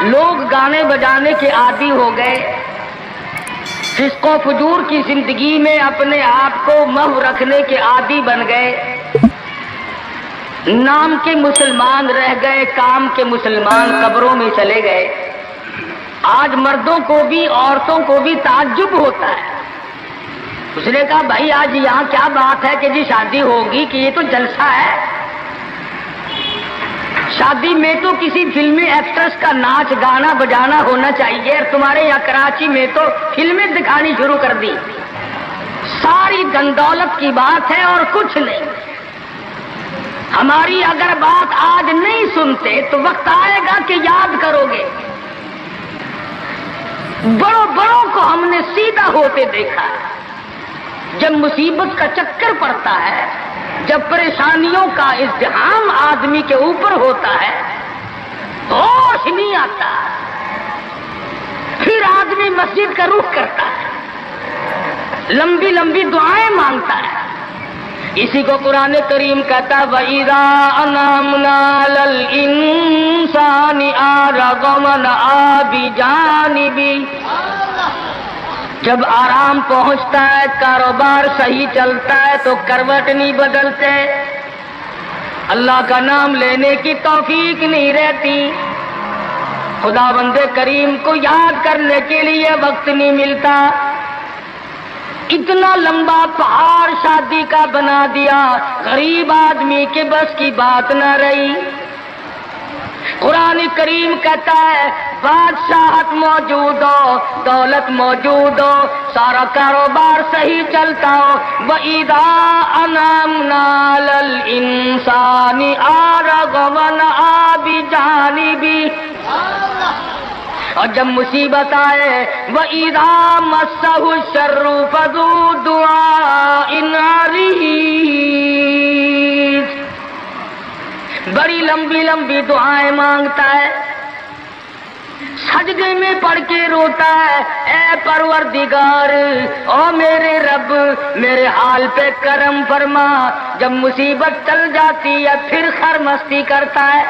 لوگ گانے بجانے کے عادی ہو گئے، فسق و فجور کی زندگی میں اپنے آپ کو محو رکھنے کے عادی بن گئے، نام کے مسلمان رہ گئے، کام کے مسلمان قبروں میں چلے گئے۔ آج مردوں کو بھی عورتوں کو بھی تعجب ہوتا ہے۔ اس نے کہا بھائی آج یہاں کیا بات ہے کہ جی شادی ہوگی، کہ یہ تو جلسہ ہے؟ شادی میں تو کسی فلمی ایکٹریس کا ناچ گانا بجانا ہونا چاہیے، اور تمہارے یہاں کراچی میں تو فلمیں دکھانی شروع کر دی۔ ساری دن دولت کی بات ہے اور کچھ نہیں۔ ہماری اگر بات آج نہیں سنتے تو وقت آئے گا کہ یاد کرو گے۔ بڑوں بڑوں کو ہم نے سیدھا ہوتے دیکھا ہے۔ جب مصیبت کا چکر پڑتا ہے، جب پریشانیوں کا ازدحام آدمی کے اوپر ہوتا ہے، ہوش نہیں آتا، پھر آدمی مسجد کا رخ کرتا ہے، لمبی لمبی دعائیں مانگتا ہے۔ اسی کو قرآن کریم کہتا ہے وَإِذَا أَنْعَمْنَا عَلَى الْإِنسَانِ أَعْرَضَ وَنَأَىٰ بِجَانِبِهِ۔ جب آرام پہنچتا ہے، کاروبار صحیح چلتا ہے تو کروٹ نہیں بدلتے، اللہ کا نام لینے کی توفیق نہیں رہتی، خدا بند کریم کو یاد کرنے کے لیے وقت نہیں ملتا۔ اتنا لمبا پہاڑ شادی کا بنا دیا، غریب آدمی کے بس کی بات نہ رہی۔ قرآن کریم کہتا ہے بادشاہت موجود ہو، دولت موجود ہو، سارا کاروبار صحیح چلتا ہو، وَإِذَا أَنْعَمْنَا عَلَى الْإِنسَانِ أَعْرَضَ وَنَأَىٰ بِجَانِبِهِ۔ اور جب مصیبت آئے وَإِذَا مَسَّهُ الشَّرُّ فَذُو دُعَاءٍ عَرِيضٍ، بڑی لمبی لمبی دعائیں مانگتا ہے، سجدے میں پڑھ کے روتا ہے، اے پروردگار، او میرے رب میرے حال پہ کرم فرما۔ جب مصیبت چل جاتی ہے پھر خرمستی کرتا ہے۔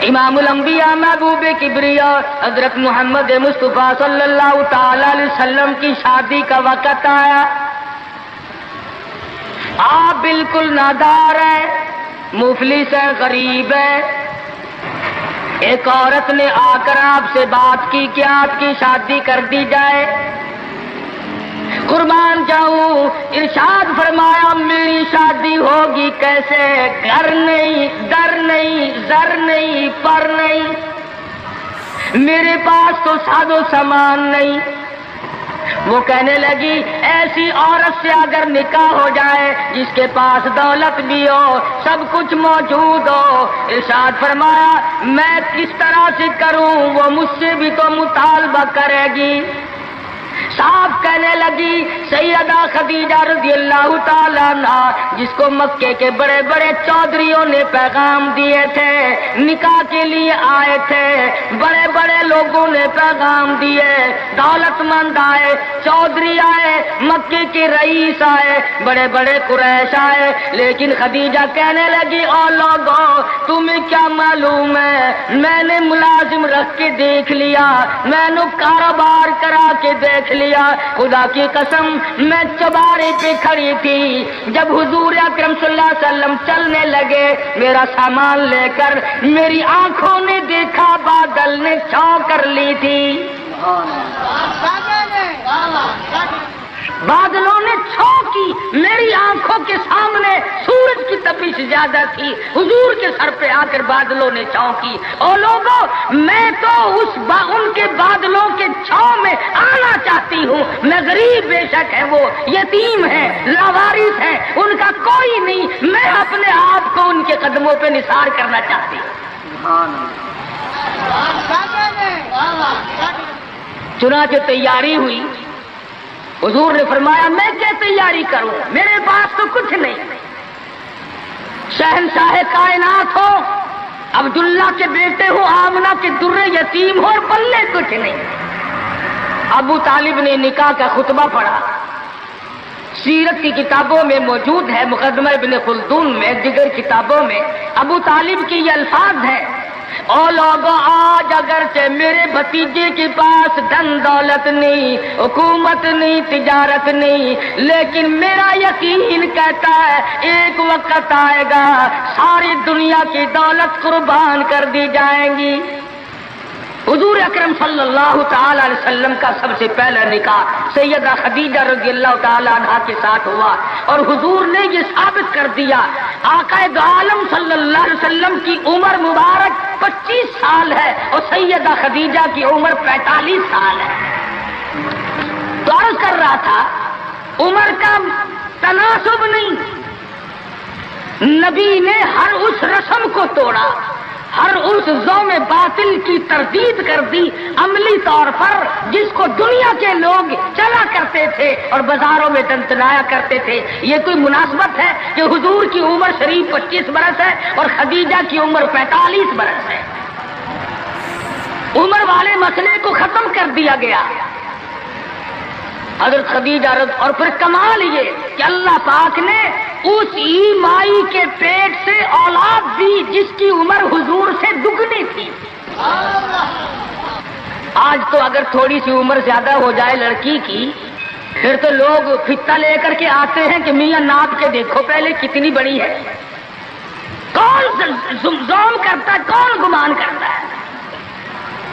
امام الانبیاء محبوب کبریا حضرت محمد مصطفیٰ صلی اللہ تعالی علیہ وسلم کی شادی کا وقت آیا، آپ بالکل نادار ہیں، مفلس ہیں، غریب ہیں۔ ایک عورت نے آ کر آپ سے بات کی کہ آپ کی شادی کر دی جائے۔ قربان جاؤں، ارشاد فرمایا میری شادی ہوگی کیسے؟ گھر نہیں، در نہیں، زر نہیں، پر نہیں، میرے پاس تو ساز و سامان نہیں۔ وہ کہنے لگی ایسی عورت سے اگر نکاح ہو جائے جس کے پاس دولت بھی ہو، سب کچھ موجود ہو، ارشاد فرمایا میں کس طرح سے کروں؟ وہ مجھ سے بھی تو مطالبہ کرے گی۔ صاحب کہنے لگی سیدہ خدیجہ رضی اللہ تعالیٰ عنہا، جس کو مکے کے بڑے بڑے چودھریوں نے پیغام دیے تھے، نکاح کے لیے آئے تھے، بڑے بڑے لوگوں نے پیغام دیے، دولت مند آئے، چودھری آئے، مکے کے رئیس آئے، بڑے بڑے قریش آئے، لیکن خدیجہ کہنے لگی او لوگوں تمہیں کیا معلوم ہے، میں نے ملازم رکھ کے دیکھ لیا، میں نے کاروبار کرا کے دیکھ لیا، خدا کی قسم میں چوبارے پہ کھڑی تھی، جب حضور اکرم صلی اللہ علیہ وسلم چلنے لگے میرا سامان لے کر، میری آنکھوں نے دیکھا بادل نے چھاؤں کر لی تھی، بادلوں نے چھاؤں کی، میری آنکھوں کے سامنے سورج کی تپش زیادہ تھی، حضور کے سر پہ آ کر بادلوں نے چھاؤں کی۔ اور لوگوں میں تو ان کے بادلوں کے چھاؤں میں آنا چاہتی ہوں، میں غریب بے شک ہے، وہ یتیم ہے، لاوارث ہے، ان کا کوئی نہیں، میں اپنے آپ کو ان کے قدموں پہ نثار کرنا چاہتی ہوں۔ چنانچہ تیاری ہوئی، حضور نے فرمایا میں کیا تیاری کروں، میرے پاس تو کچھ نہیں، شہنشاہ کائنات ہو، عبداللہ کے بیٹے ہو، آمنہ کے درے یتیم ہو، اور پلے کچھ نہیں۔ ابو طالب نے نکاح کا خطبہ پڑھا، سیرت کی کتابوں میں موجود ہے، مقدمہ ابن خلدون میں، دیگر کتابوں میں ابو طالب کی یہ الفاظ ہیں او لوگوں آج اگرچہ میرے بھتیجے کے پاس دھن دولت نہیں، حکومت نہیں، تجارت نہیں، لیکن میرا یقین کہتا ہے ایک وقت آئے گا ساری دنیا کی دولت قربان کر دی جائیں گی۔ حضور اکرم صلی اللہ تعالی علیہ وسلم کا سب سے پہلا نکاح سیدہ خدیجہ رضی اللہ تعالی عنہا کے ساتھ ہوا، اور حضور نے یہ ثابت کر دیا آقا دو عالم صلی اللہ علیہ وسلم کی عمر مبارک 25 سال ہے اور سیدہ خدیجہ کی عمر 45 سال ہے۔ تو عرض کر رہا تھا عمر کا تناسب نہیں، نبی نے ہر اس رسم کو توڑا، ہر اس ذوم باطل کی تردید کر دی عملی طور پر، جس کو دنیا کے لوگ چلا کرتے تھے اور بازاروں میں تنتنایا کرتے تھے۔ یہ کوئی مناسبت ہے کہ حضور کی عمر شریف 25 برس ہے اور خدیجہ کی عمر 45 برس ہے؟ عمر والے مسئلے کو ختم کر دیا گیا۔ حضرت خدیجہ اور پھر کمال یہ کہ اللہ پاک نے اس ہی مائی کے پیٹ سے اولاد دی جس کی عمر حضور سے دگنی تھی۔ آج تو اگر تھوڑی سی عمر زیادہ ہو جائے لڑکی کی، پھر تو لوگ فتہ لے کر کے آتے ہیں کہ میاں ناپ کے دیکھو پہلے کتنی بڑی ہے۔ کون زوم کرتا ہے، کون گمان کرتا ہے؟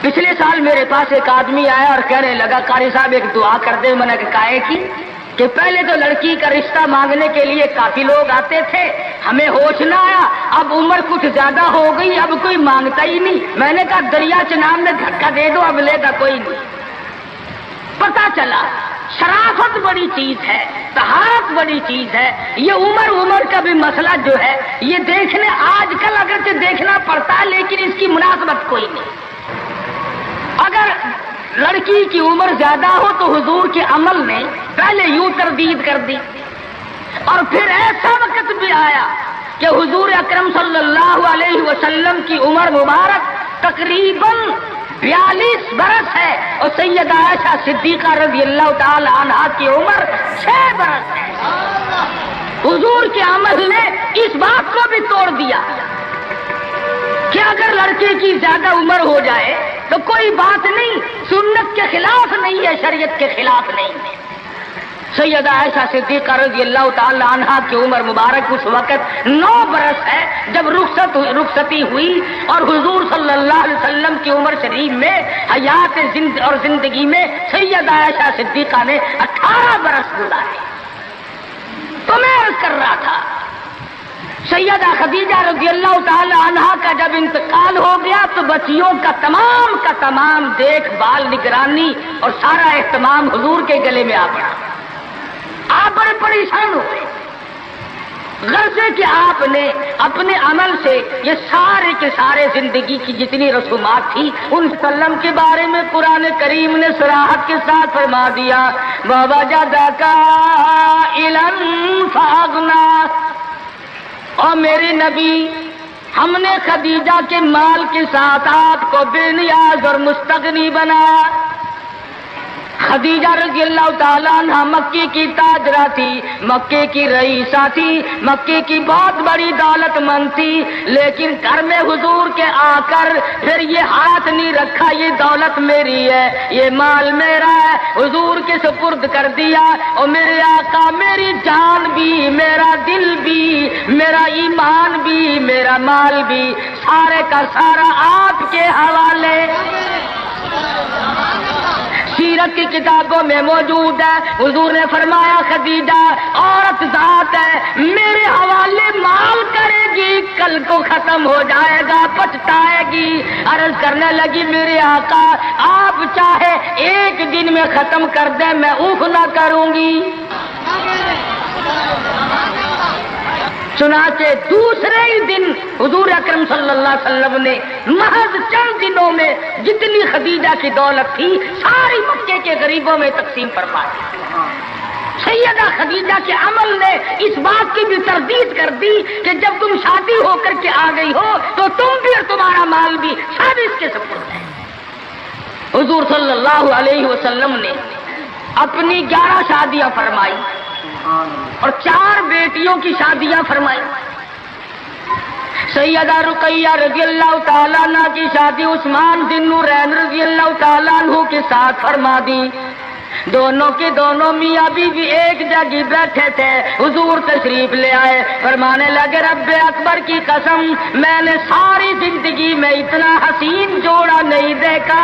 پچھلے سال میرے پاس ایک آدمی آیا اور کہنے لگا قاری صاحب ایک دعا کر دے۔ میں نے کہا کی کہ پہلے تو لڑکی کا رشتہ مانگنے کے لیے کافی لوگ آتے تھے، ہمیں ہوش نہ آیا، اب عمر کچھ زیادہ ہو گئی، اب کوئی مانگتا ہی نہیں۔ میں نے کہا دریا چناب میں دھکا دے دو، اب لے گا کوئی نہیں۔ پتا چلا شرافت بڑی چیز ہے، طہارت بڑی چیز ہے۔ یہ عمر کا بھی مسئلہ جو ہے یہ دیکھنے آج کل اگرچہ دیکھنا پڑتا ہے لیکن اس کی مناسبت کوئی نہیں۔ اگر لڑکی کی عمر زیادہ ہو تو حضور کے عمل نے پہلے یوں تردید کر دی، اور پھر ایسا وقت بھی آیا کہ حضور اکرم صلی اللہ علیہ وسلم کی عمر مبارک تقریباً 42 برس ہے اور سیدہ عائشہ صدیقہ رضی اللہ تعالی عنہا کی عمر 6 برس ہے۔ حضور کے عمل نے اس بات کو بھی توڑ دیا کہ اگر لڑکے کی زیادہ عمر ہو جائے تو کوئی بات نہیں، سنت کے خلاف نہیں ہے، شریعت کے خلاف نہیں ہے۔ سیدہ عائشہ صدیقہ رضی اللہ تعالی عنہا کی عمر مبارک اس وقت 9 برس ہے جب رخصتی ہوئی، اور حضور صلی اللہ علیہ وسلم کی عمر شریف میں حیات اور زندگی میں سیدہ عائشہ صدیقہ نے 18 برس گزارے۔ تو میں عرض کر رہا تھا سیدہ خدیجہ رضی اللہ تعالی عنہا کا جب انتقال ہو گیا تو بچیوں کا تمام دیکھ بھال، نگرانی اور سارا اہتمام حضور کے گلے میں آ پڑا۔ آپ بڑے پریشان ہو گئے، غرضے کہ آپ نے اپنے عمل سے یہ سارے کے سارے زندگی کی جتنی رسومات تھی ان سلم کے بارے میں قرآن کریم نے صراحت کے ساتھ فرما دیا، وَوَجَدَكَ عَائِلًا فَأَغْنَىٰ۔ اور میرے نبی، ہم نے خدیجہ کے مال کے ساتھ آپ کو بے نیاز اور مستغنی بنایا۔ خدیجہ رضی اللہ تعالیٰ عنہ مکے کی تاجرہ تھی، مکے کی رئیسہ تھی، مکے کی بہت بڑی دولت مند تھی، لیکن گھر میں حضور کے آ کر پھر یہ ہاتھ نہیں رکھا یہ دولت میری ہے، یہ مال میرا ہے، حضور کے سپرد کر دیا۔ اور میرے آقا میری جان بھی، میرا دل بھی، میرا ایمان بھی، میرا مال بھی، سارے کا سارا آپ کے حوالے۔ سیرت کی کتابوں میں موجود ہے، حضور نے فرمایا خدیجہ عورت ذات ہے، میرے حوالے مال کرے گی، کل کو ختم ہو جائے گا، پچھتائے گی۔ عرض کرنے لگی میرے آقا آپ چاہے ایک دن میں ختم کر دیں میں اوف نہ کروں گی۔ چنانچہ دوسرے ہی دن حضور اکرم صلی اللہ علیہ وسلم نے محض چند دنوں میں جتنی خدیجہ کی دولت تھی ساری مکے کے غریبوں میں تقسیم فرما دی۔ سیدہ خدیجہ کے عمل نے اس بات کی بھی تردید کر دی کہ جب تم شادی ہو کر کے آ گئی ہو تو تم بھی اور تمہارا مال بھی سب اس کے سپرد ہے۔ حضور صلی اللہ علیہ وسلم نے اپنی 11 شادیاں فرمائی اور 4 بیٹیوں کی شادیاں فرمائی۔ سیدہ رقیہ رضی اللہ تعالیٰ عنہ کی شادی عثمان ذی النورین رضی اللہ تعالیٰ عنہ کے ساتھ فرما دی. دونوں کے دونوں میاں بیوی ایک جگہ بیٹھے تھے. حضور تشریف لے آئے, فرمانے لگے رب اکبر کی قسم میں نے ساری زندگی میں اتنا حسین جوڑا نہیں دیکھا.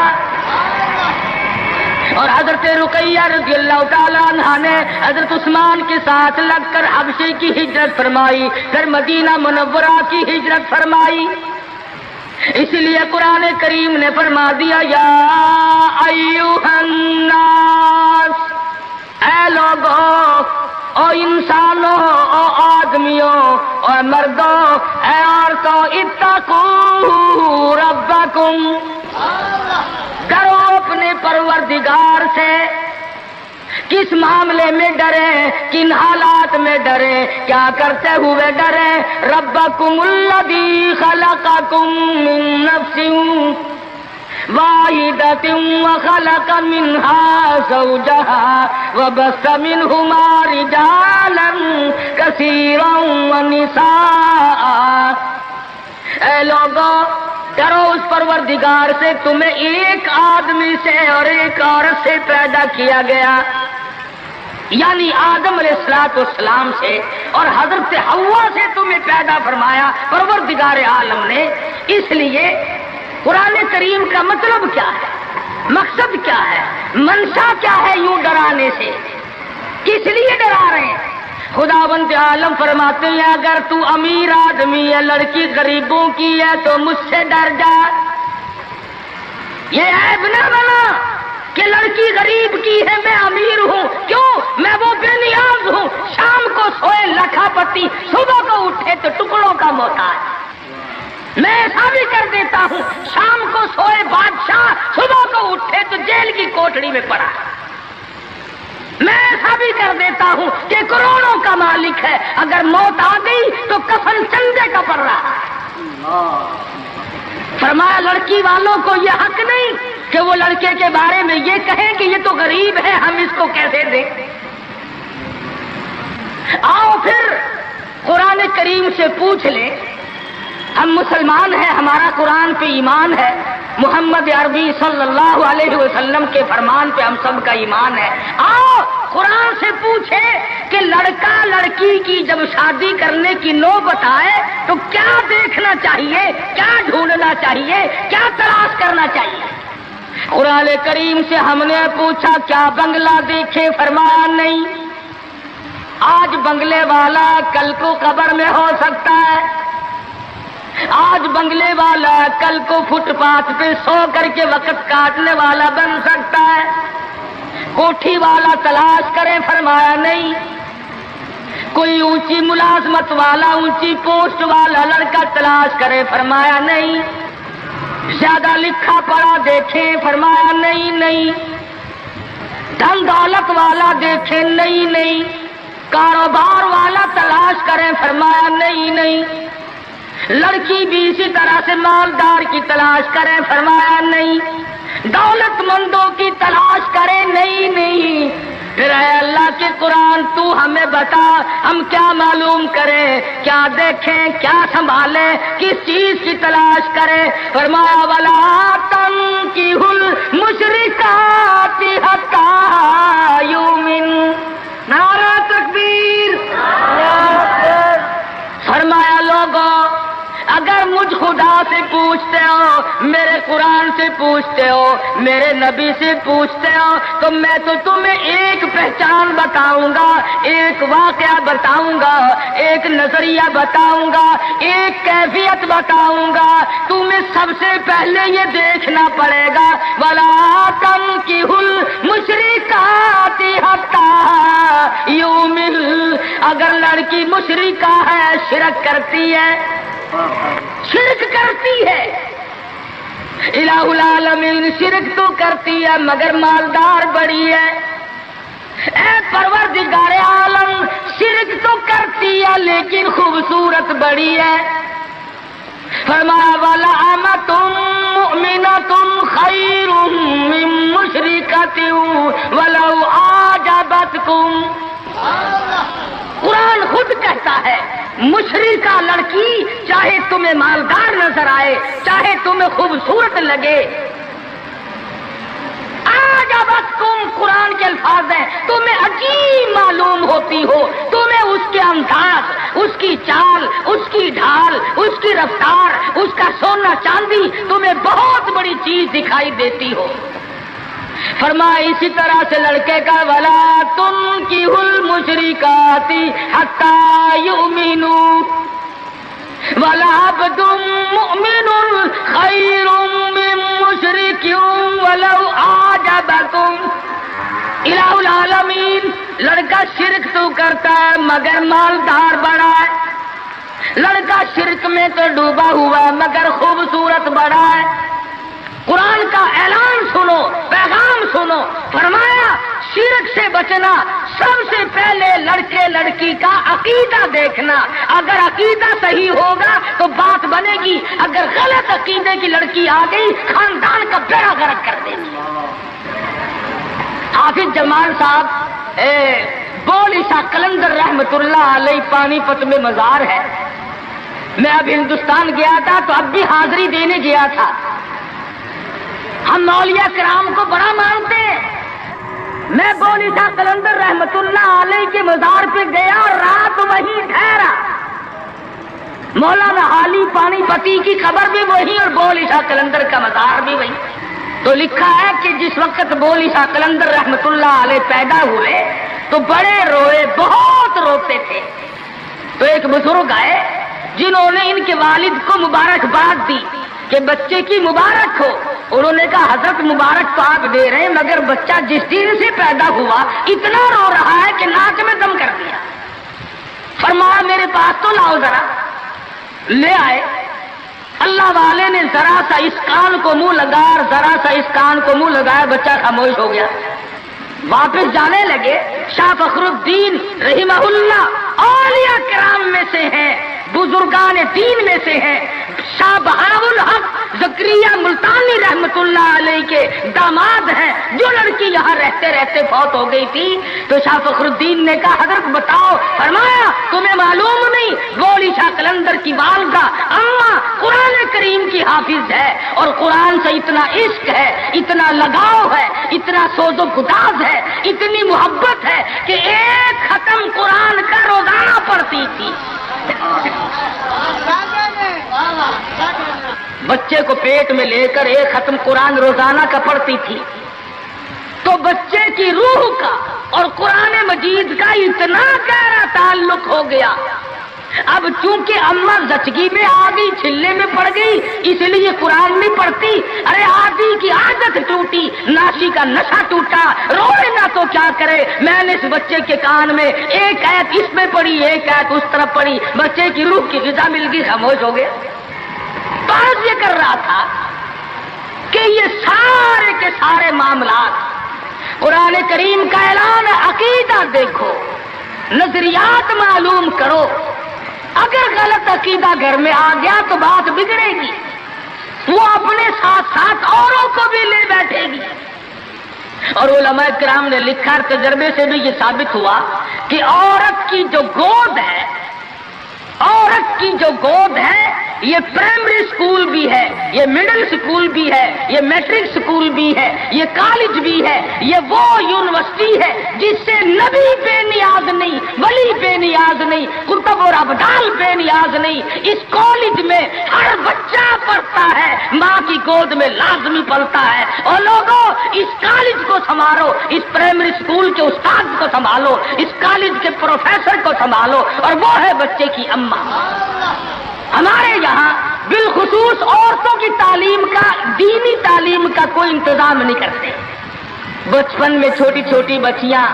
اور حضرت رقیہ رضی اللہ تعالیٰ عنہ نے حضرت عثمان کے ساتھ لگ کر حبشے کی ہجرت فرمائی, پھر مدینہ منورہ کی ہجرت فرمائی. اس لیے قرآن کریم نے فرما دیا یا ایھا الناس, اے لوگوں, او انسانوں, او آدمیوں, او مردوں, اے عورتوں, اتقوا ربکم, ڈرو اپنے پروردگار سے. کس معاملے میں ڈریں, کن حالات میں ڈریں, کیا کرتے ہوئے ڈریں؟ ربکم الذی خلقکم من نفس واحدۃ وخلق منها زوجها وبث منهما رجالا کثیرا ونساء. اے لوگوں, ڈرو اس پروردگار سے, تمہیں ایک آدمی سے اور ایک عورت سے پیدا کیا گیا, یعنی آدم علیہ السلام سے اور حضرت حوا سے تمہیں پیدا فرمایا پروردگار عالم نے. اس لیے قرآن کریم کا مطلب کیا ہے, مقصد کیا ہے, منشا کیا ہے یوں ڈرانے سے, کس لیے ڈرا رہے ہیں؟ خداوند عالم فرماتے ہیں اگر تو امیر آدمی ہے, لڑکی غریبوں کی ہے تو مجھ سے ڈر جا. یہ عیب نہ بنا کہ لڑکی غریب کی ہے, میں امیر ہوں, کیوں؟ میں وہ بے نیاز ہوں, شام کو سوئے لکھا پتی, صبح کو اٹھے تو ٹکڑوں کا محتاج. میں ایسا بھی کر دیتا ہوں, شام کو سوئے بادشاہ, صبح کو اٹھے تو جیل کی کوٹڑی میں پڑا. میں ایسا بھی کر دیتا ہوں کہ کروڑوں کا مالک ہے, اگر موت آ گئی تو کفن چندے کا پڑ رہا ہے. فرمایا لڑکی والوں کو یہ حق نہیں کہ وہ لڑکے کے بارے میں یہ کہیں کہ یہ تو غریب ہے, ہم اس کو کیسے دیں. آؤ پھر قرآن کریم سے پوچھ لیں, ہم مسلمان ہیں, ہمارا قرآن پہ ایمان ہے, محمد عربی صلی اللہ علیہ وسلم کے فرمان پہ ہم سب کا ایمان ہے. آؤ قرآن سے پوچھے کہ لڑکا لڑکی کی جب شادی کرنے کی نوبت آئے تو کیا دیکھنا چاہیے, کیا ڈھونڈنا چاہیے, کیا تلاش کرنا چاہیے. قرآن کریم سے ہم نے پوچھا کیا بنگلہ دیکھے, فرمایا نہیں. آج بنگلے والا کل کو قبر میں ہو سکتا ہے, آج بنگلے والا کل کو فٹ پاتھ پہ سو کر کے وقت کاٹنے والا بن سکتا ہے. کوٹھی والا تلاش کرے, فرمایا نہیں. کوئی اونچی ملازمت والا, اونچی پوسٹ والا لڑکا تلاش کرے, فرمایا نہیں. زیادہ لکھا پڑھا دیکھیں, فرمایا نہیں. دھن دولت والا دیکھیں, نہیں. کاروبار والا تلاش کریں, فرمایا نہیں. لڑکی بھی اسی طرح سے مالدار کی تلاش کریں, فرمایا نہیں. دولت مندوں کی تلاش کریں, نہیں. پھر اے اللہ کے قرآن تو ہمیں بتا, ہم کیا معلوم کریں, کیا دیکھیں, کیا سنبھالیں, کس چیز کی تلاش کریں. فرمایا وَلَا تَنكِحُوا الْمُشْرِكَاتِ حَتَّىٰ يُؤْمِنْ. نعرہ تکبیر. فرمایا لوگوں اگر مجھ خدا سے پوچھتے ہو, میرے قرآن سے پوچھتے ہو, میرے نبی سے پوچھتے ہو, تو میں تو تمہیں ایک پہچان بتاؤں گا, ایک واقعہ بتاؤں گا, ایک نظریہ بتاؤں گا, ایک کیفیت بتاؤں گا. تمہیں سب سے پہلے یہ دیکھنا پڑے گا وَلَا تَنكِحُوا الْمُشْرِكَاتِ حَتَّىٰ يُؤْمِنْ. اگر لڑکی مشرکہ ہے, شرک کرتی ہے, الہ العالمین شرک تو کرتی ہے مگر مالدار بڑی ہے. اے پروردگار عالم شرک تو کرتی ہے لیکن خوبصورت بڑی ہے. فرمایا وَلَأَمَةٌ مُؤْمِنَةٌ خَيْرٌ مِّن مُّشْرِكَةٍ وَلَوْ أَعْجَبَتْكُمْ. قرآن خود کہتا ہے مشرکہ لڑکی چاہے تمہیں مالدار نظر آئے، چاہے تمہیں خوبصورت لگے، تم قرآن کے الفاظ ہیں تمہیں عجیب معلوم ہوتی ہو، تمہیں اس کے انداز، اس کی چال، اس کی ڈھال، اس کی رفتار، اس کا سونا چاندی تمہیں بہت بڑی چیز دکھائی دیتی ہو۔ فرمایا اسی طرح سے لڑکے کا ولا تنکحوا المشرکات حتی یؤمنوا وَلَعَبْدٌ مُؤْمِنٌ خَيْرٌ مِّن مُّشْرِكٍ وَلَوْ أَعْجَبَكُمْ۔ الہ العالمین، لڑکا شرک تو کرتا ہے مگر مالدار بڑا ہے، لڑکا شرک میں تو ڈوبا ہوا ہے مگر خوبصورت بڑا ہے۔ قرآن کا اعلان سنو، پیغام سنو، فرمایا شرک سے بچنا، سب سے پہلے لڑکے لڑکی کا عقیدہ دیکھنا، اگر عقیدہ صحیح ہوگا تو بات بنے گی، اگر غلط عقیدے کی لڑکی آ گئی خاندان کا بیڑا غرق کر دے گی۔ حافظ جمال صاحب بول عیسیٰ قلندر رحمت اللہ علیہ پانی پت میں مزار ہے، میں اب ہندوستان گیا تھا تو اب بھی حاضری دینے گیا تھا۔ ہم اولیاء کرام کو بڑا مانتے ہیں، میں بول عیسیٰ قلندر رحمت اللہ علیہ کے مزار پہ گیا اور رات وہیں ٹھہرا۔ مولانا حالی پانی پتی کی قبر بھی وہی اور بول عیسیٰ قلندر کا مزار بھی وہی۔ تو لکھا ہے کہ جس وقت بول عیسیٰ قلندر رحمت اللہ علیہ پیدا ہوئے تو بڑے روئے، بہت روتے تھے۔ تو ایک بزرگ آئے جنہوں نے ان کے والد کو مبارکباد دی کہ بچے کی مبارک ہو۔ انہوں نے کہا حضرت مبارک تو آپ دے رہے ہیں مگر بچہ جس دن سے پیدا ہوا اتنا رو رہا ہے کہ ناک میں دم کر دیا۔ فرمایا میرے پاس تو لاؤ ذرا، لے آئے۔ اللہ والے نے ذرا سا اس کان کو منہ لگایا اور ذرا سا اس کان کو منہ لگایا، بچہ خاموش ہو گیا۔ واپس جانے لگے۔ شاہ فخر الدین رحمہ اللہ اولیاء کرام میں سے ہیں، بزرگان دین میں سے ہیں۔ شاہ بہاء الحق زکریا ملتانی رحمت اللہ علیہ کے داماد ہیں، جو لڑکی یہاں رہتے رہتے فوت ہو گئی تھی۔ تو شاہ فخر الدین نے کہا حضرت بتاؤ، فرمایا تمہیں معلوم نہیں بول عیسیٰ قلندر کی والدہ اماں قرآن کریم کی حافظ ہے اور قرآن سے اتنا عشق ہے، اتنا لگاؤ ہے، اتنا سوز و گداز ہے، اتنی محبت ہے کہ ایک ختم قرآن کا روزانہ پڑھتی تھی۔ بچے کو پیٹ میں لے کر ایک ختم قرآن روزانہ کا پڑھتی تھی۔ تو بچے کی روح کا اور قرآن مجید کا اتنا گہرا تعلق ہو گیا۔ اب چونکہ اماں زچگی میں آ گئی، چھلے میں پڑ گئی، اس لیے قرآن نہیں پڑھتی۔ ارے آدھی کی عادت ٹوٹی، ناشی کا نشہ ٹوٹا، روئے نہ تو کیا کرے۔ میں نے اس بچے کے کان میں ایک آیت اس میں پڑھی، ایک آیت اس طرف پڑھی، بچے کی روح کی غذا مل گئی، خاموش ہو گیا۔ بات یہ کر رہا تھا کہ یہ سارے کے سارے معاملات قرآن کریم کا اعلان ہے، عقیدہ دیکھو، نظریات معلوم کرو۔ اگر غلط عقیدہ گھر میں آ گیا تو بات بگڑے گی، وہ اپنے ساتھ ساتھ اوروں کو بھی لے بیٹھے گی۔ اور علماء کرام نے لکھا، تجربے سے بھی یہ ثابت ہوا کہ عورت کی جو گود ہے، عورت کی جو گود ہے، یہ پرائمری سکول بھی ہے، یہ مڈل سکول بھی ہے، یہ میٹرک سکول بھی ہے، یہ کالج بھی ہے، یہ وہ یونیورسٹی ہے جس سے نبی بے نیاز نہیں، ولی بے نیاز نہیں، قطب اور ابدال بے نیاز نہیں۔ اس کالج میں ہر بچہ پڑھتا ہے، ماں کی گود میں لازمی پلتا ہے۔ اور لوگوں اس کالج کو سنبھالو، اس پرائمری سکول کے استاد کو سنبھالو، اس کالج کے پروفیسر کو سنبھالو، اور وہ ہے بچے کی اماں۔ ہمارے یہاں بالخصوص عورتوں کی تعلیم کا، دینی تعلیم کا کوئی انتظام نہیں کرتے۔ بچپن میں چھوٹی چھوٹی بچیاں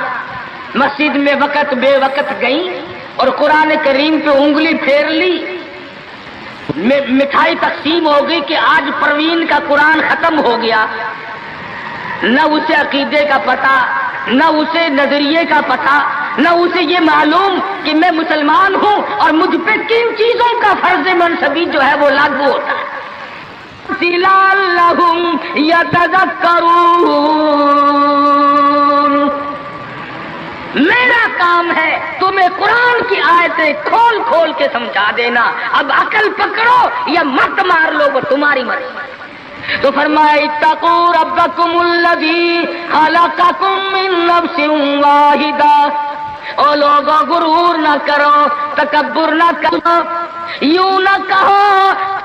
مسجد میں وقت بے وقت گئیں اور قرآن کریم پہ انگلی پھیر لی، مٹھائی تقسیم ہو گئی کہ آج پروین کا قرآن ختم ہو گیا۔ نہ اسے عقیدے کا پتہ، نہ اسے نظریے کا پتہ، نہ اسے یہ معلوم کہ میں مسلمان ہوں اور مجھ پہ کن چیزوں کا فرض منصبی جو ہے وہ لاگو ہوتا ہے۔ لعلہم یتذکرون، میرا کام ہے تمہیں قرآن کی آیت آیتیں کھول کھول کے سمجھا دینا، اب عقل پکڑو یا مت مار لو، وہ تمہاری مرضی۔ تو فرمایا اتقوا ربکم الذی خلقکم من نفس واحدہ، او لوگوں غرور نہ کرو، تکبر نہ کرو، یوں نہ کہو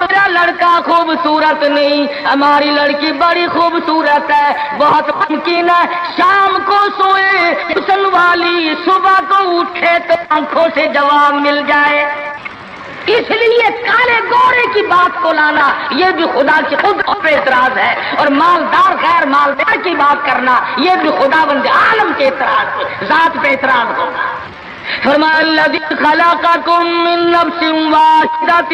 میرا لڑکا خوبصورت نہیں، ہماری لڑکی بڑی خوبصورت ہے، بہت ممکن ہے شام کو سوئے حسن والی صبح کو اٹھے تو آنکھوں سے جواب مل جائے۔ اس لیے کالے گورے کی بات کو لانا یہ بھی خدا کی خود پہ اعتراض ہے، اور مالدار غیر مالدار کی بات کرنا یہ بھی خدا بند عالم کے اعتراض، ذات پہ اعتراض ہوگا۔ فرمایا الذی خلقکم من نفس واحدۃ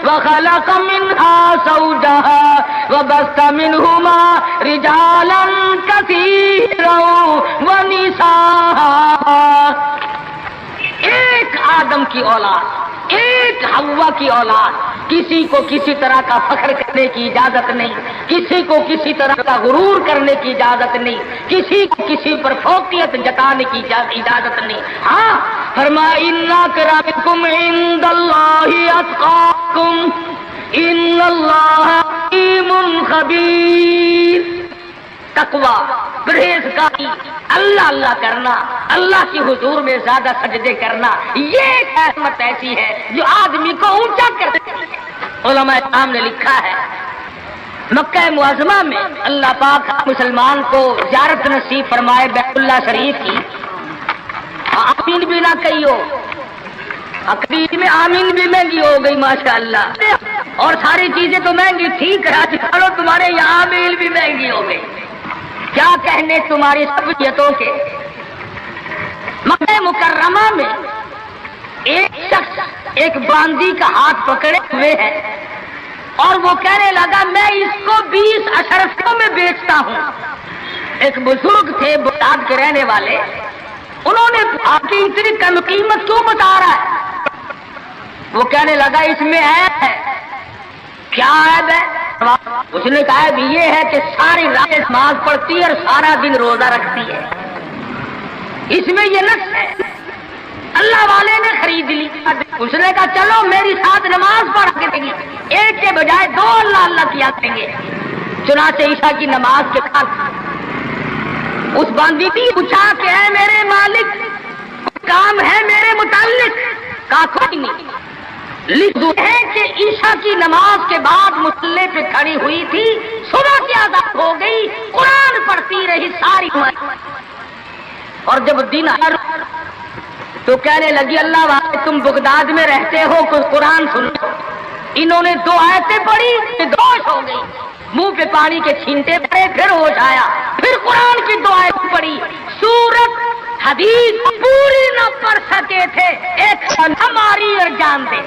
وخلق منها زوجها وبث منهما رجالا کثیرا ونساء۔ ایک آدم کی اولاد، ایک حوا کی اولاد، کسی کو کسی طرح کا فخر کرنے کی اجازت نہیں، کسی کو کسی طرح کا غرور کرنے کی اجازت نہیں، کسی کو کسی پر فوقیت جتانے کی اجازت نہیں۔ ہاں فرمایا ان اکرمکم عند اللہ اتقاکم ان اللہ علیم خبیر۔ تقوی، پرہیزگاری، اللہ اللہ کرنا، اللہ کی حضور میں زیادہ سجدے کرنا، یہ ایک رحمت ایسی ہے جو آدمی کو اونچا کر دیتی ہے۔ علماء کرام نے لکھا ہے مکہ معظمہ میں اللہ پاک مسلمان کو زیارت نصیب فرمائے بیت اللہ شریف کی، آمین بھی نہ کہیو، عقیدے میں آمین بھی مہنگی ہو گئی ماشاءاللہ، اور ساری چیزیں تو مہنگی ٹھیک ہے، چلو تمہارے یہاں آمین بھی مہنگی ہو گئی، کیا کہنے تمہاری سبجیتوں کے۔ مکہ مکرمہ میں ایک شخص ایک باندی کا ہاتھ پکڑے ہوئے ہے اور وہ کہنے لگا میں اس کو 20 اشرفیوں میں بیچتا ہوں۔ ایک بزرگ تھے بغداد کے رہنے والے، انہوں نے آپ کی اتنی کم قیمت کیوں بتا رہا ہے؟ وہ کہنے لگا اس میں عیب ہے۔ کیا عیب ہے؟ اس نے کہا بھی یہ ہے کہ ساری رات نماز پڑھتی ہے اور سارا دن روزہ رکھتی ہے، اس میں یہ نقص ہے۔ اللہ والے نے خرید لی، اس نے کہا چلو میری ساتھ نماز پڑھ کے دیں گے، ایک کے بجائے 2 اللہ اللہ کیا کریں گے۔ چنانچہ عشاء کی نماز کے بعد اس باندی نے پوچھا کہ اے میرے مالک کام ہے میرے متعلق؟ کہا کوئی نہیں۔ لکھ دو ہے کہ عشاء کی نماز کے بعد مصلی پہ کھڑی ہوئی تھی، صبح کی آزاد ہو گئی، قرآن پڑھتی رہی ساری عمر، اور جب دن آیا تو کہنے لگی اللہ والے تم بغداد میں رہتے ہو، کچھ قرآن سنو۔ انہوں نے 2 آیتیں پڑھی، ہوش ہو گئی، منہ پہ پانی کے چھینٹے پڑے، پھر ہوش آیا، پھر قرآن کی 2 آیتیں پڑھی، سورت حدیث پوری نہ پڑھ سکے تھے، ایک ہماری اور جان دے۔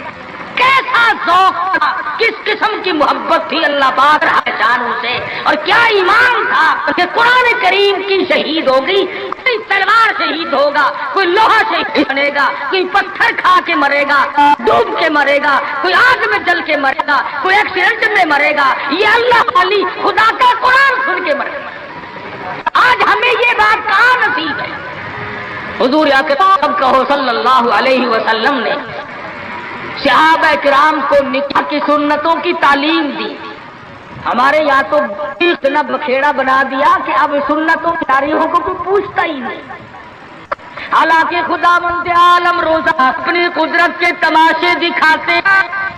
کیسا ذوق تھا، کس قسم کی محبت تھی اللہ پاک جانوں سے، اور کیا ایمان تھا کہ قرآن کریم کی شہید ہوگی، کوئی تلوار شہید ہوگا، کوئی لوہا شہید بنے گا، کوئی پتھر کھا کے مرے گا، ڈوب کے مرے گا، کوئی آگ میں جل کے مرے گا، کوئی ایکسیڈنٹ میں مرے گا، یہ اللہ والی خدا کا قرآن سن کے مرے گا۔ آج ہمیں یہ بات کہاں نصیب ہے؟ حضور اکرم کہو صلی اللہ علیہ وسلم نے صحابہ کرام کو نکاح کی سنتوں کی تعلیم دی۔ ہمارے یہاں تو اتنا بکھیڑا بنا دیا کہ اب سنتوں کی تاریخوں کو کوئی پوچھتا ہی نہیں۔ حالانکہ خداوند عالم روزہ اپنی قدرت کے تماشے دکھاتے ہیں۔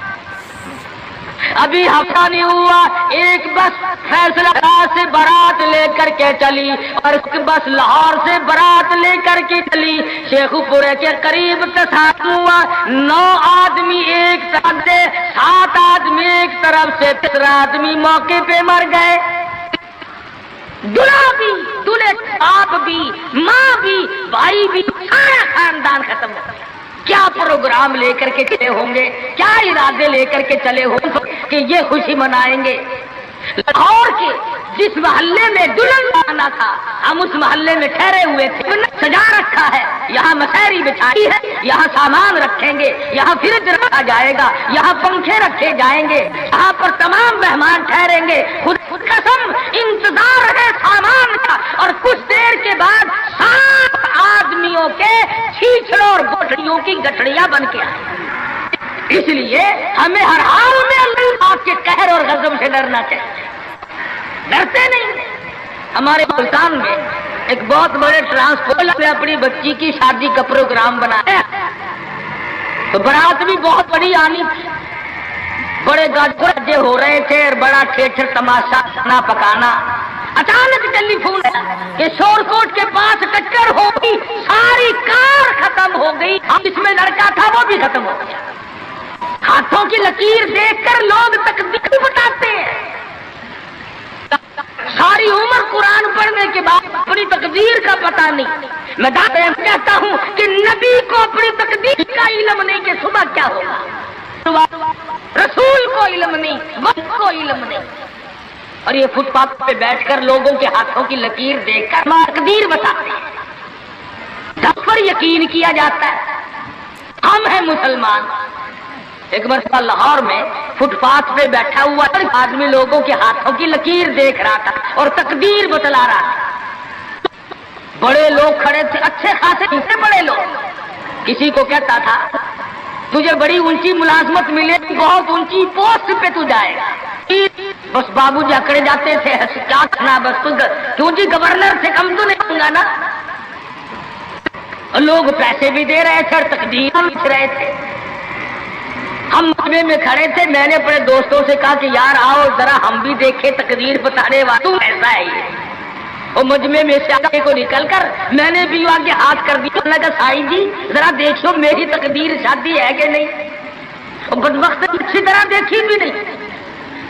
ابھی ہفتہ نہیں ہوا ایک بس فیصلہ آباد سے بارات لے کر کے چلی، اور ایک بس لاہور سے بارات لے کر کے چلی، شیخو پورے کے قریب تصادم ہوا، 9 آدمی ایک طرف سے، 7 آدمی ایک طرف سے، 13 آدمی موقع پہ مر گئے۔ دلہا بھی، دلہے باپ بھی، ماں بھی، بھائی بھی، سارا خاندان ختم ہو گیا۔ کیا پروگرام لے کر کے چلے ہوں گے، کیا ارادے لے کر کے چلے ہوں گے کہ یہ خوشی منائیں گے؟ لاہور کے جس محلے میں دلہن آنا تھا، ہم اس محلے میں ٹھہرے ہوئے تھے، سجا رکھا ہے، یہاں مسحری بچھائی ہے، یہاں سامان رکھیں گے، یہاں فریج رکھا جائے گا، یہاں پنکھے رکھے جائیں گے، یہاں پر تمام مہمان ٹھہریں گے، خود قسم انتظار ہے سامان کا، اور کچھ دیر کے بعد 7 آدمیوں کے چھیچڑوں اور گٹھڑیوں کی گٹھڑیاں بن اس لیے ہمیں ہر حال میں اللہ کے قہر اور غضب سے ڈرنا چاہیے، ڈرتے نہیں۔ ہمارے ملتان میں ایک بہت بڑے ٹرانسپورٹ نے اپنی بچی کی شادی کا پروگرام بنایا، تو برات بھی بہت بڑی آنی تھی، بڑے گاجے ہو رہے تھے اور بڑا ٹھیٹر تماشا کھانا پکانا۔ اچانک ٹیلی فون کہ شور کوٹ کے پاس ٹکر ہو گئی، ساری کار ختم ہو گئی، جس میں لڑکا تھا وہ بھی ختم ہو گیا۔ ہاتھوں کی لکیر دیکھ کر لوگ تقدیر بتاتے ہیں، ساری عمر قرآن پڑھنے کے بعد اپنی تقدیر کا پتہ نہیں۔ میں کہتا ہوں کہ نبی کو اپنی تقدیر کا علم نہیں کہ صبح کیا ہوگا، رسول کو علم نہیں، وقت کو علم نہیں، اور یہ فٹ پاتھ پہ بیٹھ کر لوگوں کے ہاتھوں کی لکیر دیکھ کر تقدیر بتاتے ہیں، جس پر یقین کیا جاتا ہے۔ ہم ہیں مسلمان۔ ایک مرتبہ لاہور میں فٹ پاتھ پہ بیٹھا ہوا آدمی لوگوں کے ہاتھوں کی لکیر دیکھ رہا تھا اور تقدیر بتلا رہا تھا۔ بڑے لوگ کھڑے تھے، اچھے خاصے بڑے لوگ۔ کسی کو کہتا تھا تجھے بڑی اونچی ملازمت ملے، بہت اونچی پوسٹ پہ تو جائے گا۔ بس بابو جی اکڑے جاتے تھے، کیا کرنا، بس کیوں جی گورنر سے کم تو نہیں ہوں گا نا۔ لوگ پیسے بھی دے رہے تھے اور تقدیر لکھ رہے تھے۔ ہم مجمع میں کھڑے تھے، میں نے اپنے دوستوں سے کہا کہ یار آؤ ذرا ہم بھی دیکھیں تقدیر بتانے والا ایسا ہے یہ۔ اور مجمع میں سے آگے کو نکل کر میں نے بھی آگے ہاتھ کر دیا، میں نے کہا سائی جی ذرا دیکھو میری تقدیر شادی ہے کہ نہیں۔ اور بدبخت اچھی طرح دیکھی بھی نہیں،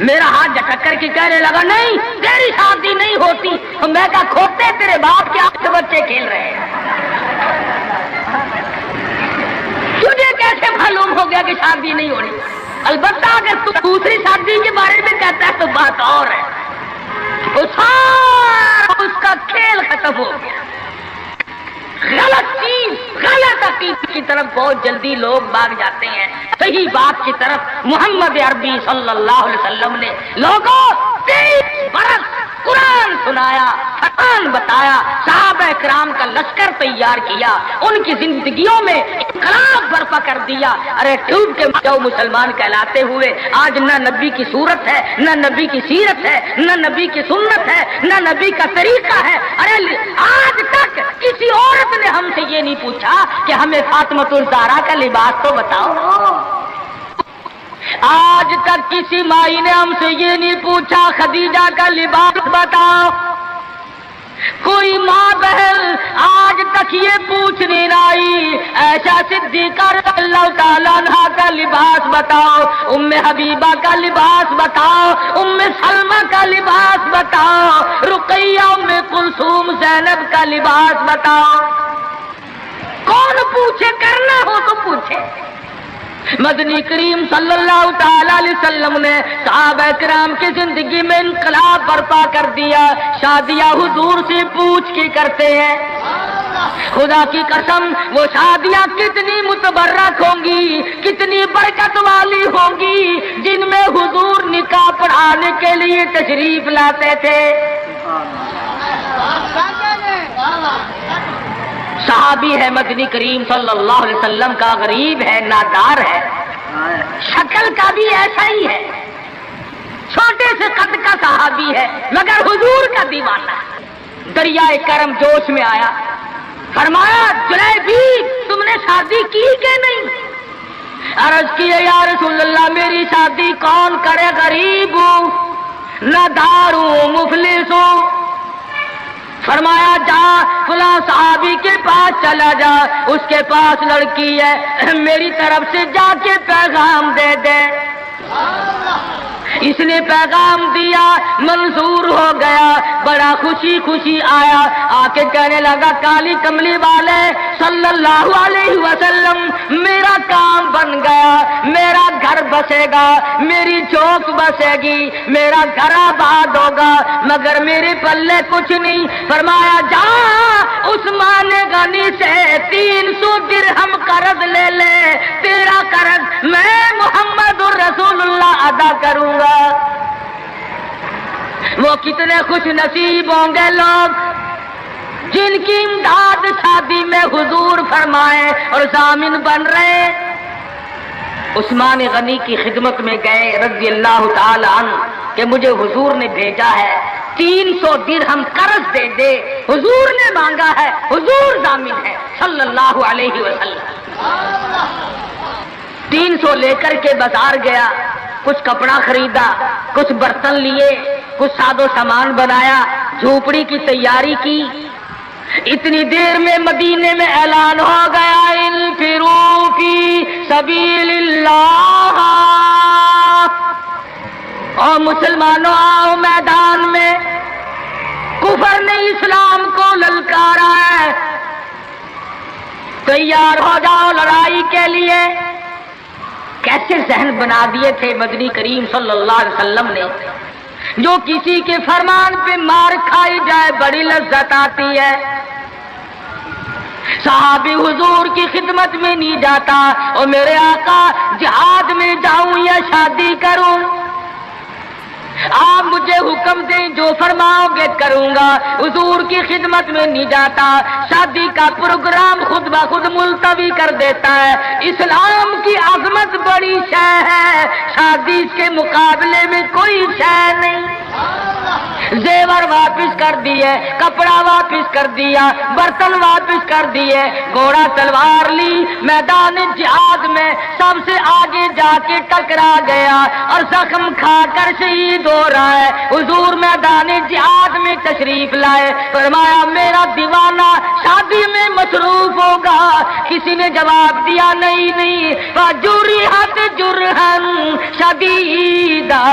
میرا ہاتھ جھٹک کر کے کہنے لگا نہیں تیری شادی نہیں ہوتی۔ اور میں کہا کھوتے تیرے باپ کے 8 بچے کھیل رہے ہیں، تجھے کیسے معلوم ہو گیا کہ شادی نہیں ہونی؟ البتہ اگر تو دوسری شادی کے بارے میں کہتا ہے تو بات اور ہے۔ اس کا کھیل ختم ہو گیا۔ غلط چیز، غلط عقیدے کی طرف بہت جلدی لوگ بھاگ جاتے ہیں، صحیح بات کی طرف محمد عربی صلی اللہ علیہ وسلم نے لوگوں 23 برس قرآن سنایا، فرمان بتایا، صحابہ کرام کا لشکر تیار کیا، ان کی زندگیوں میں انقلاب برپا کر دیا۔ ارے ٹوب کے جو مسلمان کہلاتے ہوئے آج نہ نبی کی صورت ہے، نہ نبی کی سیرت ہے، نہ نبی کی سنت ہے، نہ نبی کا طریقہ ہے۔ ارے آج تک کسی عورت نے ہم سے یہ نہیں پوچھا کہ ہمیں فاطمۃ الزہرا کا لباس تو بتاؤ۔ آج تک کسی مائی نے ہم سے یہ نہیں پوچھا خدیجہ کا لباس بتاؤ۔ کوئی ماں بہن آج تک یہ پوچھنے نہ آئی عائشہ صدیقہ رضی اللہ تعالیٰ عنہا کا لباس بتاؤ، ام حبیبہ کا لباس بتاؤ، ام سلمہ کا لباس بتاؤ، رقیہ ام کلثوم زینب کا لباس بتاؤ۔ کون پوچھے، کرنا ہو تو پوچھے۔ مدنی کریم صلی اللہ تعالی علیہ وسلم نے صحابہ کرام کی زندگی میں انقلاب برپا کر دیا۔ شادیاں حضور سے پوچھ کے کرتے ہیں، خدا کی قسم وہ شادیاں کتنی متبرک ہوں گی، کتنی برکت والی ہوں گی جن میں حضور نکاح پڑھانے کے لیے تشریف لاتے تھے۔ صحابی ہے مدنی کریم صلی اللہ علیہ وسلم کا، غریب ہے، نادار ہے، شکل کا بھی ایسا ہی ہے، چھوٹے سے قد کا صحابی ہے مگر حضور کا دیوانہ۔ دریائے کرم جوش میں آیا، فرمایا جلیبی تم نے شادی کی کہ نہیں؟ عرض کیے یا رسول اللہ میری شادی کون کرے، غریب ہوں، نادار ہوں، مفلس ہوں۔ فرمایا جا فلاں صحابی کے پاس چلا جا، اس کے پاس لڑکی ہے، میری طرف سے جا کے پیغام دے دے۔ اس نے پیغام دیا، منظور ہو گیا، بڑا خوشی خوشی آیا، آ کے کہنے لگا کالی کملی والے صلی اللہ علیہ وسلم میرا کام بن گیا، میرا گھر بسے گا، میری چوک بسے گی، میرا گھر آباد ہوگا، مگر میرے پلے کچھ نہیں۔ فرمایا جا عثمان غنی سے 300 درہم قرض لے لے، تیرا قرض میں محمد الرسول اللہ ادا کروں گا۔ وہ کتنے خوش نصیب ہوں گے لوگ جن کی امداد شادی میں حضور فرمائے اور ضامن بن رہے۔ عثمان غنی کی خدمت میں گئے رضی اللہ تعالی عنہ کہ مجھے حضور نے بھیجا ہے 300 درہم قرض دے دے، حضور نے مانگا ہے، حضور ضامن ہے صلی اللہ علیہ وسلم۔ 300 لے کر کے بازار گیا، کچھ کپڑا خریدا، کچھ برتن لیے، کچھ ساز و سامان بنایا، جھوپڑی کی تیاری کی۔ اتنی دیر میں مدینے میں اعلان ہو گیا انفروا فی سبیل اللہ، اور مسلمانوں آؤ میدان میں، کفر نے اسلام کو للکارا ہے، تیار ہو جاؤ لڑائی کے لیے۔ کیسے ذہن بنا دیے تھے مدنی کریم صلی اللہ علیہ وسلم نے، جو کسی کے فرمان پہ مار کھائی جائے بڑی لذت آتی ہے۔ صحابی حضور کی خدمت میں نہیں جاتا اور میرے آقا جہاد میں جاؤں یا شادی کروں، آپ مجھے حکم دیں جو فرماؤ گے کروں گا۔ حضور کی خدمت میں نہیں جاتا، شادی کا پروگرام خود بخود ملتوی کر دیتا ہے۔ اسلام کی عظمت بڑی شے ہے، شادی کے مقابلے میں کوئی شے نہیں۔ زیور واپس کر دیے، کپڑا واپس کر دیا، برتن واپس کر دیے، گھوڑا تلوار لی، میدان جہاد میں سب سے آگے جا کے ٹکرا گیا اور زخم کھا کر شہید ہو رہا ہے۔ حضور میدان جہاد میں تشریف لائے، فرمایا میرا دیوانہ شادی میں مصروف ہوگا۔ کسی نے جواب دیا نہیں، فجرحت جرحن شدیدا،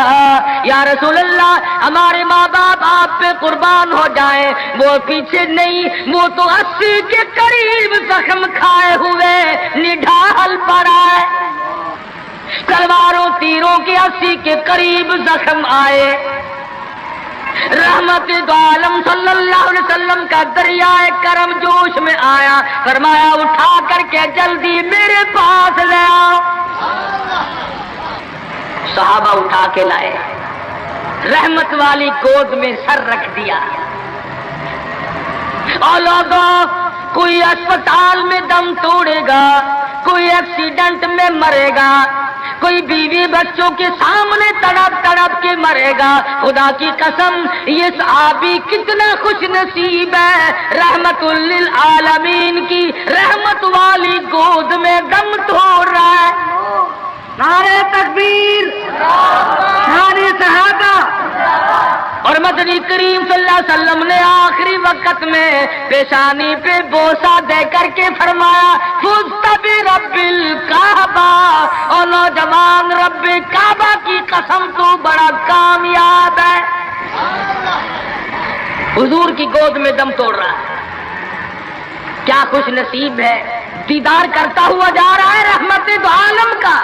یا رسول اللہ ہمارے ماں باپ آپ پہ قربان ہو جائیں، وہ پیچھے نہیں، وہ تو 80 کے قریب زخم کھائے ہوئے نڈھال پڑا ہے، تلواروں تیروں کے 80 کے قریب زخم آئے۔ رحمت دو عالم صلی اللہ علیہ وسلم کا دریائے کرم جوش میں آیا، فرمایا اٹھا کر کے جلدی میرے پاس لے آؤ۔ صحابہ اٹھا کے لائے، رحمت والی گود میں سر رکھ دیا۔ اور لوگوں، کوئی اسپتال میں دم توڑے گا، کوئی ایکسیڈنٹ میں مرے گا، کوئی بیوی بچوں کے سامنے تڑپ تڑپ کے مرے گا۔ خدا کی قسم یہ صحابی کتنا خوش نصیب ہے، رحمت للعالمین کی رحمت والی گود میں دم توڑ رہا ہے۔ نعرہ تکبیر، نعرہ صحابہ۔ اور مدنی کریم صلی اللہ علیہ وسلم نے آخری وقت میں پیشانی پہ بوسہ دے کر کے فرمایا فزت برب الکعبہ، اور نوجوان رب کعبہ کی قسم تو بڑا کامیاب ہے۔ حضور کی گود میں دم توڑ رہا ہے، کیا خوش نصیب ہے، دیدار کرتا ہوا جا رہا ہے رحمت دو عالم کا،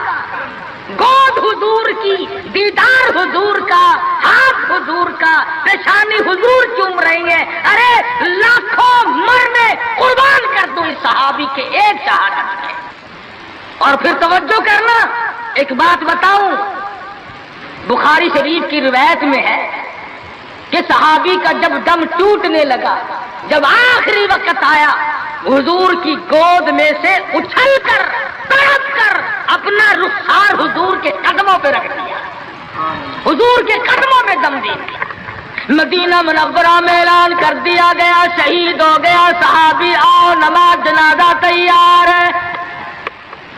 گود حضور کی، دیدار حضور کا، ہاتھ حضور کا، پیشانی حضور چوم رہی ہے۔ ارے لاکھوں مرنے قربان کر دو اس صحابی کے ایک شہادت میں۔ اور پھر توجہ کرنا، ایک بات بتاؤں، بخاری شریف کی روایت میں ہے کہ صحابی کا جب دم ٹوٹنے لگا، جب آخری وقت آیا، حضور کی گود میں سے اچھل کر تڑپ کر اپنا رخسار حضور کے قدموں پہ رکھ دیا، حضور کے قدموں میں دم دے دیا۔ مدینہ منورہ میں اعلان کر دیا گیا شہید ہو گیا صحابی، آؤ نماز جنازہ تیار ہے۔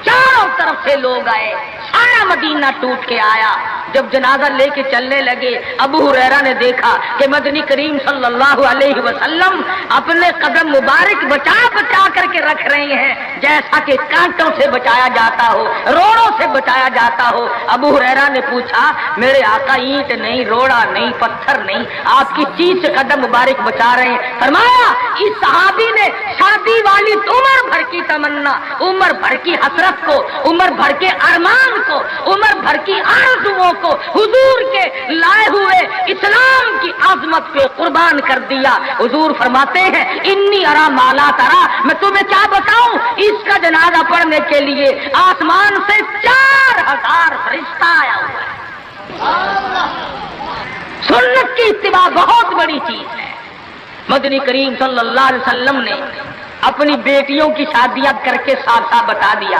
چاروں طرف سے لوگ آئے، سارا مدینہ ٹوٹ کے آیا۔ جب جنازہ لے کے چلنے لگے، ابو ہریرہ نے دیکھا کہ مدنی کریم صلی اللہ علیہ وسلم اپنے قدم مبارک بچا بچا کر کے رکھ رہے ہیں، جیسا کہ کانٹوں سے بچایا جاتا ہو، روڑوں سے بچایا جاتا ہو۔ ابو ہریرہ نے پوچھا میرے آقا اینٹ نہیں، روڑا نہیں، پتھر نہیں، آپ کس چیز سے قدم مبارک بچا رہے ہیں؟ فرمایا اس صحابی نے شادی والی عمر بھر کی تمنا، عمر بھر کی حسرت کو، عمر بھر کے ارمان کو، عمر بھر کی آرزوؤں کو حضور کے لائے ہوئے اسلام کی عظمت پہ قربان کر دیا۔ حضور فرماتے ہیں انی ارا مالا ترا، میں تمہیں کیا بتاؤں، اس کا جنازہ پڑھنے کے لیے آسمان سے 4000 فرشتہ آیا ہوا ہے۔ سنت کی اتباع بہت بڑی چیز ہے۔ مدنی کریم صلی اللہ علیہ وسلم نے اپنی بیٹیوں کی شادیاں کر کے صاف صاف بتا دیا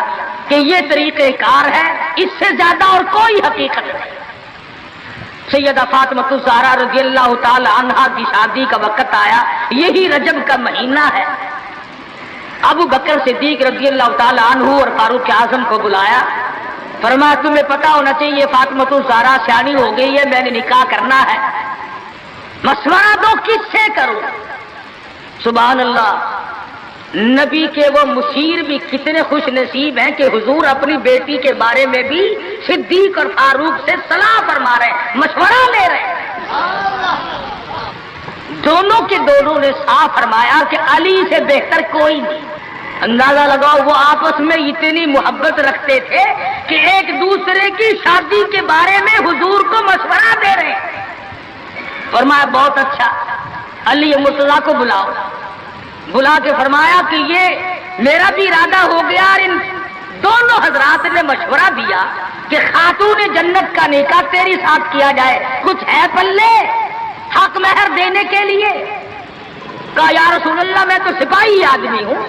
کہ یہ طریقہ کار ہے، اس سے زیادہ اور کوئی حقیقت نہیں۔ سیدہ فاطمہ الزہرا رضی اللہ تعالی عنہا کی شادی کا وقت آیا، یہی رجب کا مہینہ ہے۔ ابو بکر صدیق رضی اللہ تعالی عنہ اور فاروق اعظم کو بلایا، فرمایا تمہیں پتا ہونا چاہیے فاطمہ الزہرا سیانی ہو گئی ہے، میں نے نکاح کرنا ہے، مشورہ دو کس سے کروں۔ سبحان اللہ، نبی کے وہ مشیر بھی کتنے خوش نصیب ہیں کہ حضور اپنی بیٹی کے بارے میں بھی صدیق اور فاروق سے صلاح فرما رہے ہیں، مشورہ لے رہے ہیں۔ دونوں کے دونوں نے صاف فرمایا کہ علی سے بہتر کوئی نہیں۔ اندازہ لگاؤ وہ آپس میں اتنی محبت رکھتے تھے کہ ایک دوسرے کی شادی کے بارے میں حضور کو مشورہ دے رہے ہیں۔ فرمایا بہت اچھا، علی مرتضیٰ کو بلاؤ۔ بلا کے فرمایا کہ یہ میرا بھی ارادہ ہو گیا، اور ان دونوں حضرات نے مشورہ دیا کہ خاتون جنت کا نکاح تیری ساتھ کیا جائے، کچھ ہے پلے حق مہر دینے کے لیے؟ کہا یا رسول اللہ میں تو سپاہی آدمی ہوں،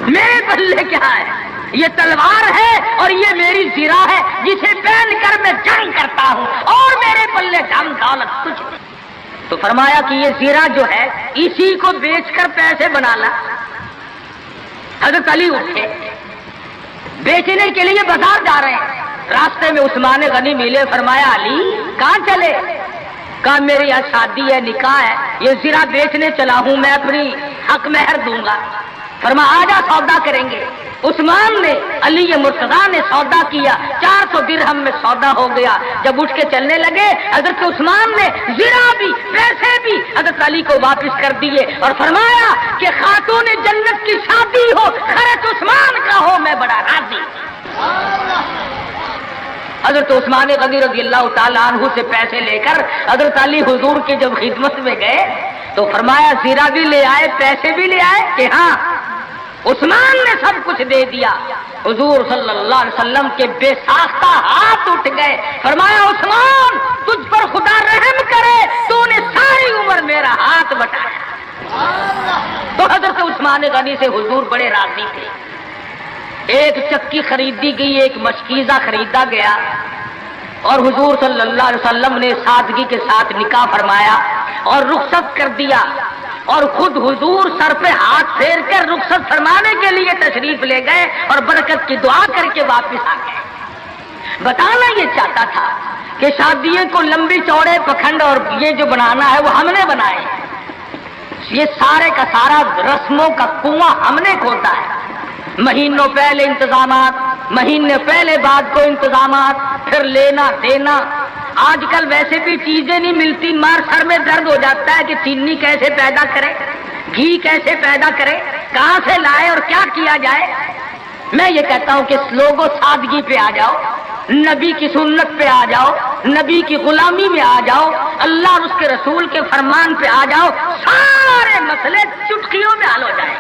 میرے پلے کیا ہے؟ یہ تلوار ہے اور یہ میری زرہ ہے جسے پہن کر میں جنگ کرتا ہوں، اور میرے پلے دم دولت کچھ نہیں۔ تو فرمایا کہ یہ زیرہ جو ہے اسی کو بیچ کر پیسے بنا لا۔ حضرت علی اٹھے، بیچنے کے لیے بازار جا رہے ہیں، راستے میں عثمان غنی ملے، فرمایا علی کہاں چلے؟ کہا میری یہاں شادی ہے، نکاح ہے، یہ زیرہ بیچنے چلا ہوں، میں اپنی حق مہر دوں گا۔ فرمایا آجا سودا کریں گے۔ عثمان نے، علی مرتضیٰ نے سودا کیا، 400 درہم میں سودا ہو گیا۔ جب اٹھ کے چلنے لگے حضرت عثمان نے زرہ بھی پیسے بھی حضرت علی کو واپس کر دیے اور فرمایا کہ خاتون جنت کی شادی ہو، خرچ عثمان کا ہو، میں بڑا راضی۔ حضرت عثمان غنی رضی اللہ تعالیٰ عنہ سے پیسے لے کر حضرت علی حضور کی جب خدمت میں گئے تو فرمایا زرہ بھی لے آئے، پیسے بھی لے آئے؟ کہ ہاں۔ عثمان نے سب کچھ دے دیا۔ حضور صلی اللہ علیہ وسلم کے بے ساختہ ہاتھ اٹھ گئے، فرمایا عثمان تجھ پر خدا رحم کرے، تو نے ساری عمر میرا ہاتھ بٹایا۔ تو حضرت عثمان غنی سے حضور بڑے راضی تھے۔ ایک چکی خریدی گئی، ایک مشکیزہ خریدا گیا، اور حضور صلی اللہ علیہ وسلم نے سادگی کے ساتھ نکاح فرمایا اور رخصت کر دیا، اور خود حضور سر پہ ہاتھ پھیر کر رخصت فرمانے کے لیے تشریف لے گئے اور برکت کی دعا کر کے واپس آ گئے۔ بتانا یہ چاہتا تھا کہ شادیوں کو لمبی چوڑے پکھنڈ اور یہ جو بنانا ہے وہ ہم نے بنائے، یہ سارے کا سارا رسموں کا کنواں ہم نے کھودا ہے۔ مہینوں پہلے انتظامات، مہینے پہلے بعد کو انتظامات، پھر لینا دینا۔ آج کل ویسے بھی چیزیں نہیں ملتی، مار سر میں درد ہو جاتا ہے کہ چینی کیسے پیدا کرے، گھی کیسے پیدا کرے، کہاں سے لائے اور کیا کیا جائے۔ میں یہ کہتا ہوں کہ لوگوں سادگی پہ آ جاؤ، نبی کی سنت پہ آ جاؤ، نبی کی غلامی میں آ جاؤ، اللہ اور اس کے رسول کے فرمان پہ آ جاؤ، سارے مسئلے چٹکیوں میں حل ہو جائیں۔